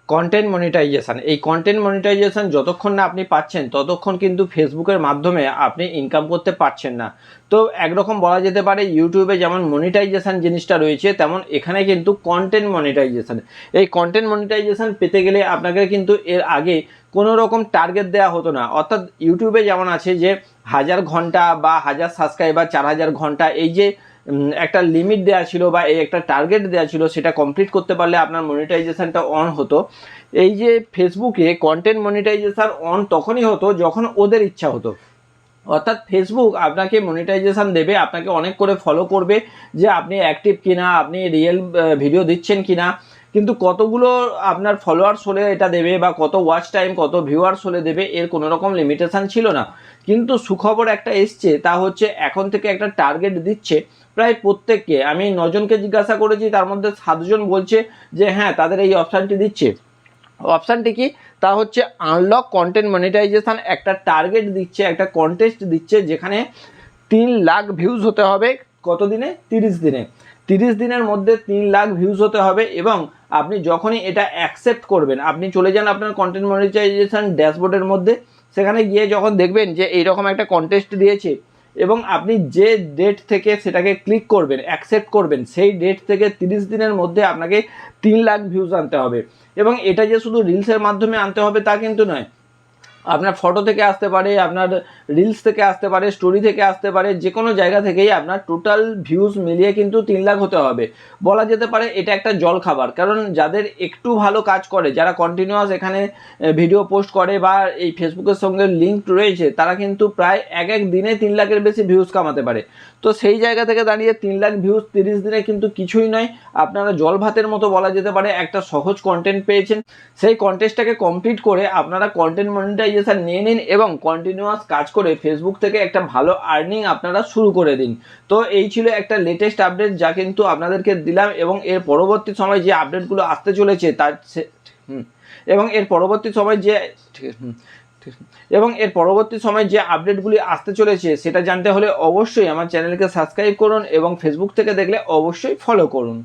Content monetization, এই content monetization যতক্ষণ না আপনি পাচ্ছেন ততক্ষণ কিন্তু ফেসবুকের মাধ্যমে আপনি ইনকাম করতে পারছেন না। তো একরকম বলা যেতে পারে ইউটিউবে যেমন মনিটাইজেশন জিনিসটা রয়েছে, তেমন এখানে কিন্তু কন্টেন্ট মনিটাইজেশন। এই কন্টেন্ট মনিটাইজেশন পেতে গেলে আপনাকে কিন্তু এর আগে কোনো রকম টার্গেট দেওয়া হতো না। অর্থাৎ ইউটিউবে যেমন আছে যে 1000 ঘন্টা বা 1000 সাবস্ক্রাইবার, 4000 ঘন্টা, এই যে একটা লিমিট দেওয়া ছিল বা এই একটা টার্গেট দেওয়া ছিল, সেটা কমপ্লিট করতে পারলে আপনার মনিটাইজেশনটা অন হতো। এই যে ফেসবুকে কন্টেন্ট মনিটাইজেশন অন তখনই হতো যখন ওদের ইচ্ছা হতো। অর্থাৎ ফেসবুক আপনাকে মনিটাইজেশন দেবে, আপনাকে অনেক করে ফলো করবে যে আপনি অ্যাক্টিভ কিনা, আপনি রিয়েল ভিডিও দিচ্ছেন কিনা, কিন্তু কতগুলো আপনার ফলোয়ার্স হলে এটা দেবে বা কত ওয়াচ টাইম, কত ভিউয়ার্স হলে দেবে, এর কোনো রকম লিমিটেশান ছিল না। কিন্তু সুখবর একটা এসছে, তা হচ্ছে এখন থেকে একটা টার্গেট দিচ্ছে প্রায় প্রত্যেককে। আমি 9 জনকে জিজ্ঞাসা করেছি, তার মধ্যে 7 জন বলছে যে হ্যাঁ তাদের এই অপশানটি দিচ্ছে। অপশানটি কি, তা হচ্ছে আনলক কন্টেন্ট মনিটাইজেশন। একটা টার্গেট দিচ্ছে, একটা কন্টেস্ট দিচ্ছে, যেখানে 3 লাখ ভিউজ হতে হবে কত দিনে, 30 দিনে। 30 দিনের মধ্যে 3 লাখ ভিউজ হতে হবে। এবং আপনি যখনই এটা অ্যাকসেপ্ট করবেন, আপনি চলে যান আপনার কন্টেন্ট মনিটাইজেশন ড্যাশবোর্ডের মধ্যে, সেখানে গিয়ে যখন দেখবেন যে এইরকম একটা কন্টেস্ট দিয়েছে এবং আপনি যে ডেট থেকে সেটাকে ক্লিক করবেন, অ্যাকসেপ্ট করবেন, সেই ডেট থেকে 30 দিনের মধ্যে আপনাকে 3 লাখ ভিউজ আনতে হবে। এবং এটা যে শুধু রিলসের মাধ্যমে আনতে হবে তা কিন্তু নয়, আপনার ফটো থেকে আসতে পারে, আপনার রিলস থেকে আসতে পারে, স্টোরি থেকে আসতে পারে, যে কোনো জায়গা থেকেই আপনার টোটাল ভিউজ মিলিয়ে কিন্তু 3 লাখ হতে হবে। বলা যেতে পারে এটা একটা জল খাবার, কারণ যাদের একটু ভালো কাজ করে, যারা কন্টিনিউয়াস এখানে ভিডিও পোস্ট করে বা এই ফেসবুকের সঙ্গে লিঙ্ক রয়েছে, তারা কিন্তু প্রায় এক দিনে 3 লাখের বেশি ভিউজ কামাতে পারে। তো সেই জায়গা থেকে দাঁড়িয়ে 3 লাখ ভিউজ 30 দিনে কিন্তু কিছুই নয়। আপনারা জল ভাতের মতো বলা যেতে পারে একটা সহজ কন্টেন্ট পেয়েছেন। সেই কন্টেস্টটাকে কমপ্লিট করে আপনারা কন্টেন্ট মনিটাইজেশন নিয়ে নিন এবং কন্টিনিউয়াস কাজ করে ফেসবুক থেকে একটা ভালো আর্নিং আপনারা শুরু করে দিন। তো এই ছিল একটা লেটেস্ট আপডেট, যা কিন্তু আপনাদেরকে দিলাম। এবং এর পরবর্তী সময় যে আপডেটগুলো আসতে চলেছে তার এবং এর পরবর্তী সময় যে এবং এর পরবর্তী সময় যে আপডেটগুলি আসতে চলেছে সেটা জানতে হলে অবশ্যই আমার চ্যানেলকে সাবস্ক্রাইব করুন এবং ফেসবুক থেকে দেখলে অবশ্যই ফলো করুন।